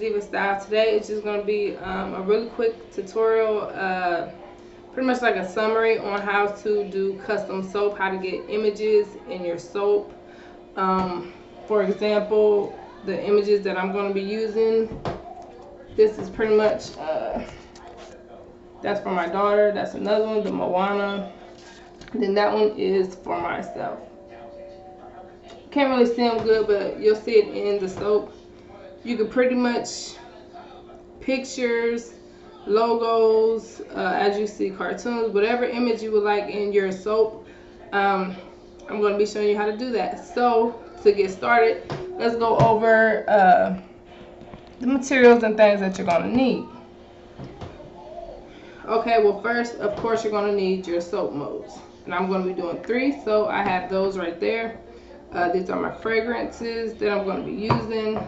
Diva Style. Today it's just going to be a really quick tutorial, pretty much like a summary on how to do custom soap, how to get images in your soap. For example, the images that I'm going to be using, this is pretty much, that's for my daughter, that's another one, the Moana, then that one is for myself. Can't really see them good, but you'll see it in the soap. You can pretty much pictures, logos, as you see, cartoons, whatever image you would like in your soap. I'm going to be showing you how to do that. So to get started, let's go over the materials and things that you're going to need. Okay, well first, of course, you're going to need your soap molds. And I'm going to be doing 3, so I have those right there. These are my fragrances that I'm going to be using.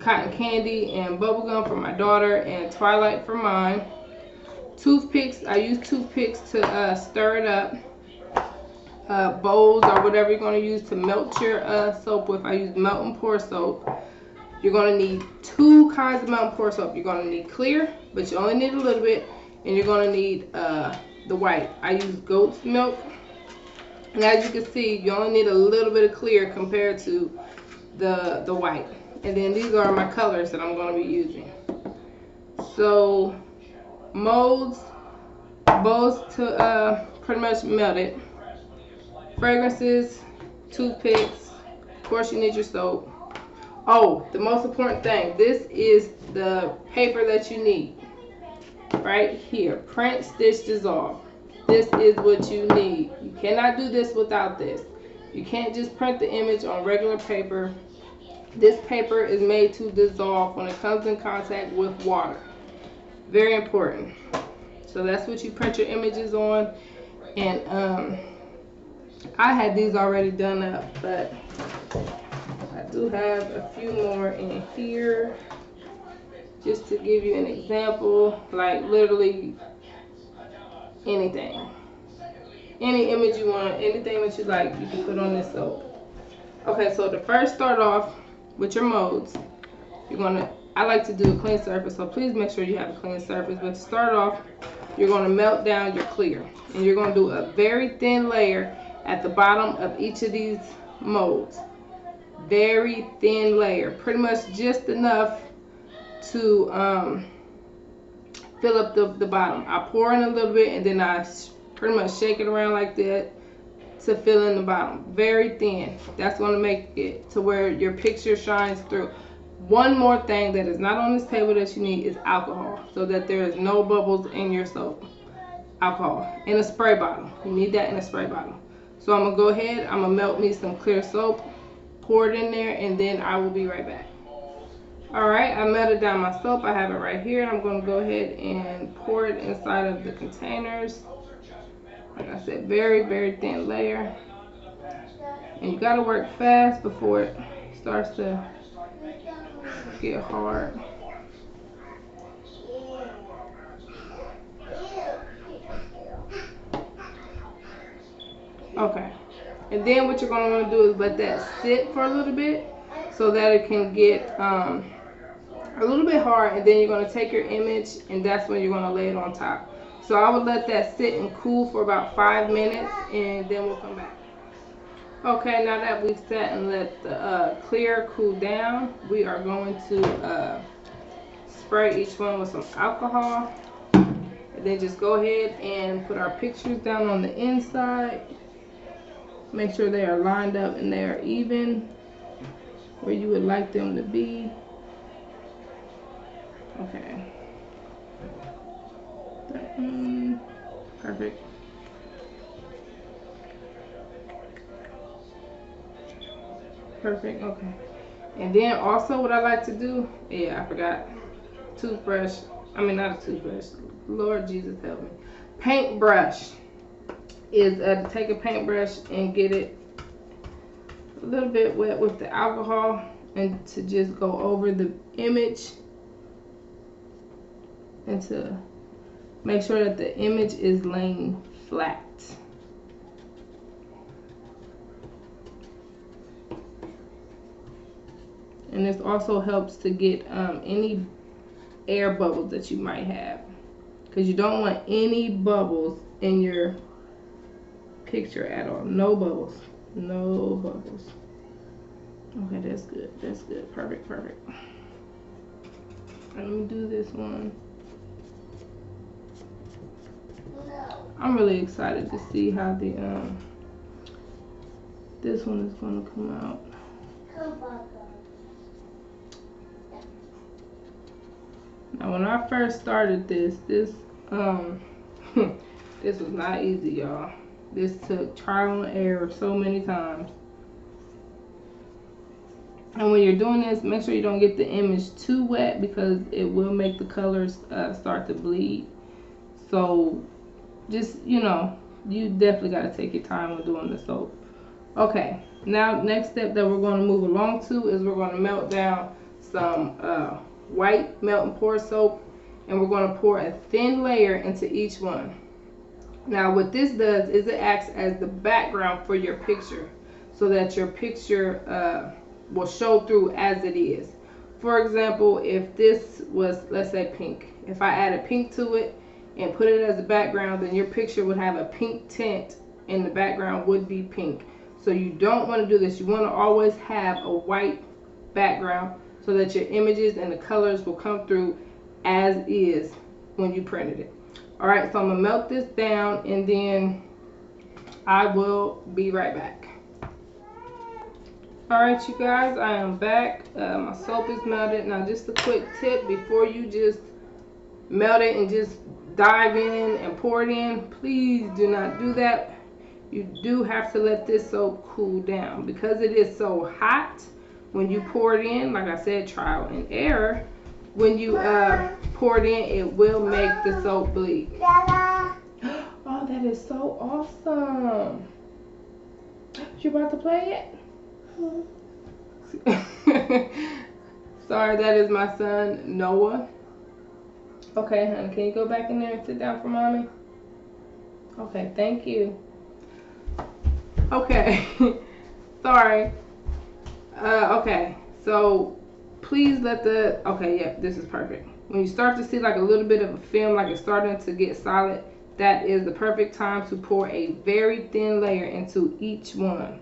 Cotton candy and bubblegum for my daughter, and Twilight for mine. Toothpicks, I use toothpicks to stir it up. Bowls or whatever you're going to use to melt your soap with. I use melt and pour soap. You're going to need 2 kinds of melt and pour soap. You're going to need clear, but you only need a little bit, and you're going to need the white. I use goat's milk. And as you can see, you only need a little bit of clear compared to the white. And then these are my colors that I'm going to be using. So, molds, bowls to pretty much melt it. Fragrances, toothpicks, of course you need your soap. Oh, the most important thing, this is the paper that you need. Right here, print, stitch, dissolve. This is what you need. You cannot do this without this. You can't just print the image on regular paper. This paper is made to dissolve when it comes in contact with water. Very important. So that's what you print your images on. And I had these already done up, but I do have a few more in here. Just to give you an example, like literally anything. Any image you want, anything that you like, you can put on this soap. Okay, so to first start off with your molds, I like to do a clean surface, so please make sure you have a clean surface. But to start off, you're going to melt down your clear. And you're going to do a very thin layer at the bottom of each of these molds. Very thin layer, pretty much just enough to fill up the bottom. I pour in a little bit and then I pretty much shake it around like that to fill in the bottom. Very thin. That's going to make it to where your picture shines through. One more thing that is not on this table that you need is alcohol, so that there is no bubbles in your soap. Alcohol in a spray bottle. You need that in a spray bottle. So I'm going to go ahead, I'm going to melt me some clear soap, pour it in there, and then I will be right back. Alright, I melted down my soap. I have it right here. I'm going to go ahead and pour it inside of the containers. Like I said, very, very thin layer. And you got to work fast before it starts to get hard. Okay. And then what you're going to want to do is let that sit for a little bit so that it can get a little bit hard, and then you're going to take your image and that's when you're going to lay it on top. So I would let that sit and cool for about 5 minutes, and then we'll come back. Okay, now that we've sat and let the clear cool down, we are going to spray each one with some alcohol, and then just go ahead and put our pictures down on the inside. Make sure they are lined up and they are even where you would like them to be. Okay. Perfect. Perfect, okay. And then also what I like to do, I forgot, toothbrush. I mean, not a toothbrush. Lord Jesus help me. Paintbrush is to take a paintbrush and get it a little bit wet with the alcohol and to just go over the image and to make sure that the image is laying flat. And this also helps to get any air bubbles that you might have, because you don't want any bubbles in your picture at all. No bubbles. No bubbles. Okay, that's good. That's good. Perfect, perfect. Let me do this one. I'm really excited to see how the this one is gonna come out. Now, when I first started this this was not easy, y'all. This took trial and error so many times. And when you're doing this, make sure you don't get the image too wet, because it will make the colors start to bleed. So just, you know, you definitely got to take your time when doing the soap. Okay, now next step that we're going to move along to is we're going to melt down some white melt and pour soap, and we're going to pour a thin layer into each one. Now what this does is it acts as the background for your picture, so that your picture will show through as it is. For example, if this was, let's say, pink, if I added pink to it and put it as a background, then your picture would have a pink tint and the background would be pink. So you don't want to do this. You want to always have a white background so that your images and the colors will come through as is when you printed it. Alright, so I'm going to melt this down and then I will be right back. Alright, you guys, I am back. My soap is melted. Now, just a quick tip before you just melt it and just dive in and pour it in, please do not do that. You do have to let this soap cool down, because it is so hot when you pour it in. Like I said, trial and error. When you pour it in, it will make the soap bleed. Oh, that is so awesome. You about to play it? Sorry, that is my son Noah. Okay, honey, can you go back in there and sit down for mommy? Okay, thank you. Okay. Sorry. Okay, so please let the, okay, yeah, this is perfect. When you start to see like a little bit of a film, like it's starting to get solid, that is the perfect time to pour a very thin layer into each one.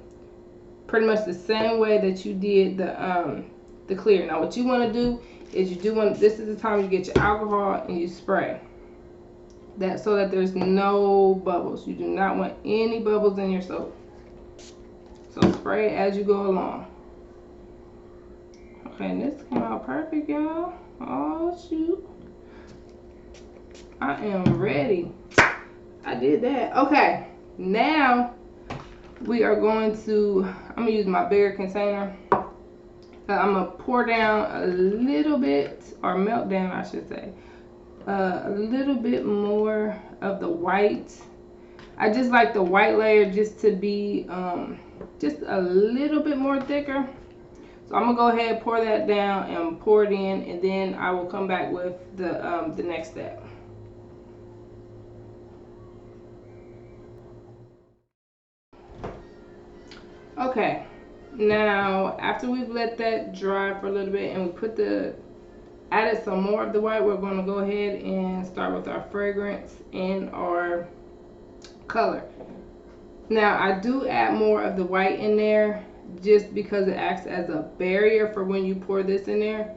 Pretty much the same way that you did the clear. Now what you want to do is this is the time you get your alcohol and you spray that, so that there's no bubbles. You do not want any bubbles in your soap. So spray as you go along. Okay, and this came out perfect, y'all. Oh shoot. I am ready. I did that. Okay, now we are going to, I'm going to use my bigger container. I'm going to pour down a little bit, or melt down I should say, a little bit more of the white. I just like the white layer just to be just a little bit more thicker. So I'm going to go ahead and pour that down and pour it in, and then I will come back with the next step. Okay, now after we've let that dry for a little bit and we added some more of the white, we're going to go ahead and start with our fragrance and our color. Now I do add more of the white in there just because it acts as a barrier for when you pour this in there.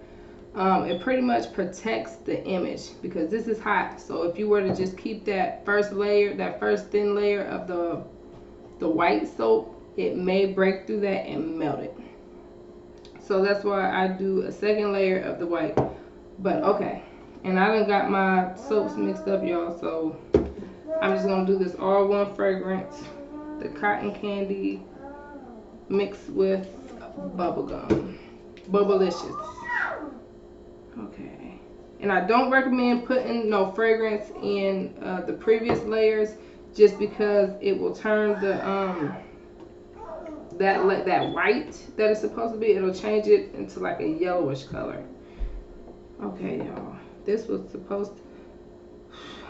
It pretty much protects the image because this is hot. So if you were to just keep that first layer, that first thin layer of the white soap, it may break through that and melt it. So that's why I do a second layer of the white. But okay, and I done got my soaps mixed up, y'all, so I'm just gonna do this all one fragrance, the cotton candy mixed with bubblegum, Bubblicious. Okay, and I don't recommend putting no fragrance in the previous layers, just because it will turn the that white that it's supposed to be, it'll change it into like a yellowish color. Okay, y'all, this was supposed to,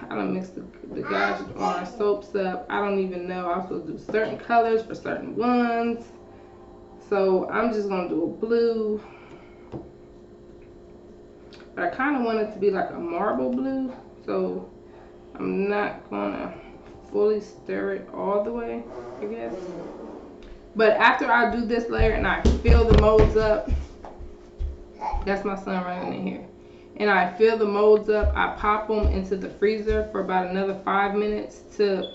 I done mixed the gosh on our soaps up. I don't even know. I was supposed to do certain colors for certain ones. So I'm just gonna do a blue. But I kind of want it to be like a marble blue, so I'm not gonna fully stir it all the way, I guess. But after I do this layer and I fill the molds up, that's my son running in here, and I fill the molds up, I pop them into the freezer for about another 5 minutes to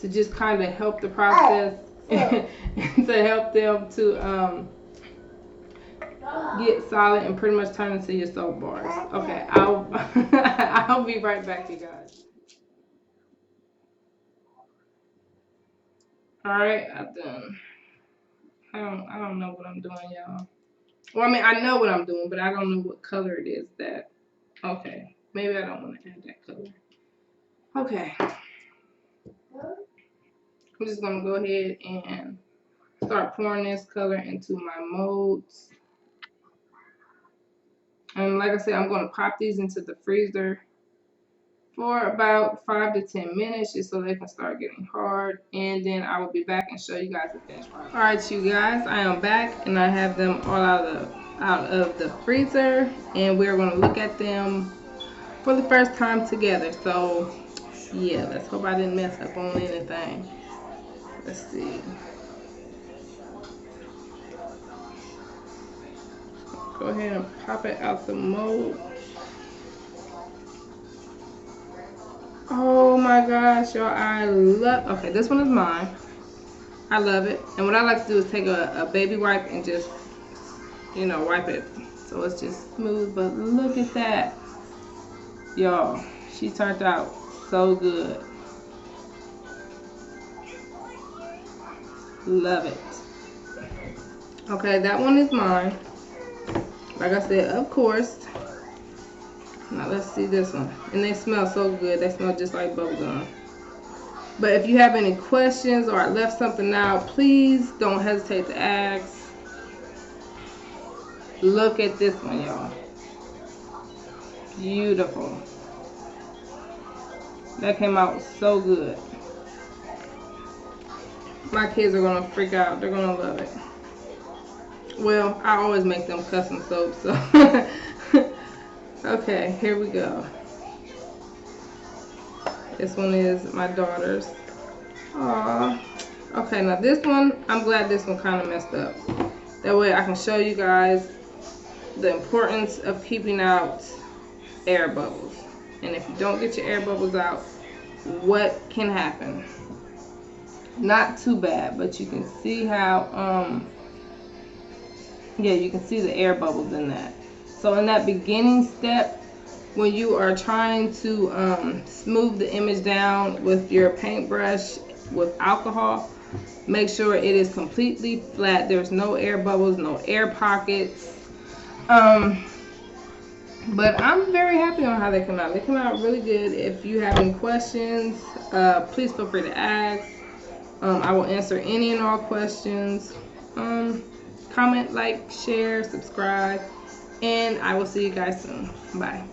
just kind of help the process and to help them to get solid and pretty much turn into your soap bars. Okay, I'll be right back, you guys. All right, I'm done. I don't know what I'm doing, y'all. Well, I mean, I know what I'm doing, but I don't know what color it is that. Okay, maybe I don't want to add that color. Okay, I'm just gonna go ahead and start pouring this color into my molds. And like I said, I'm gonna pop these into the freezer for about 5 to 10 minutes just so they can start getting hard, and then I will be back and show you guys the finished product. All right, you guys, I am back and I have them all out of the freezer, and we're going to look at them for the first time together. So yeah, let's hope I didn't mess up on anything. Let's see. Go ahead and pop it out the mold. Oh my gosh, y'all, I love, okay, this one is mine. I love it. And what I like to do is take a baby wipe and just, you know, wipe it so it's just smooth. But look at that. Y'all, she turned out so good. Love it. Okay, that one is mine. Like I said, of course. Now let's see this one. And they smell so good. They smell just like bubblegum. But if you have any questions or I left something out, please don't hesitate to ask. Look at this one, y'all. Beautiful. That came out so good. My kids are going to freak out. They're going to love it. Well, I always make them custom soaps, so. Okay, here we go. This one is my daughter's. Aww. Okay, now this one, I'm glad this one kind of messed up. That way I can show you guys the importance of keeping out air bubbles. And if you don't get your air bubbles out, what can happen? Not too bad, but you can see how, yeah, you can see the air bubbles in that. So in that beginning step, when you are trying to smooth the image down with your paintbrush with alcohol, make sure it is completely flat. There's no air bubbles, no air pockets. But I'm very happy on how they come out. They come out really good. If you have any questions, please feel free to ask. I will answer any and all questions. Comment, like, share, subscribe, and I will see you guys soon. Bye.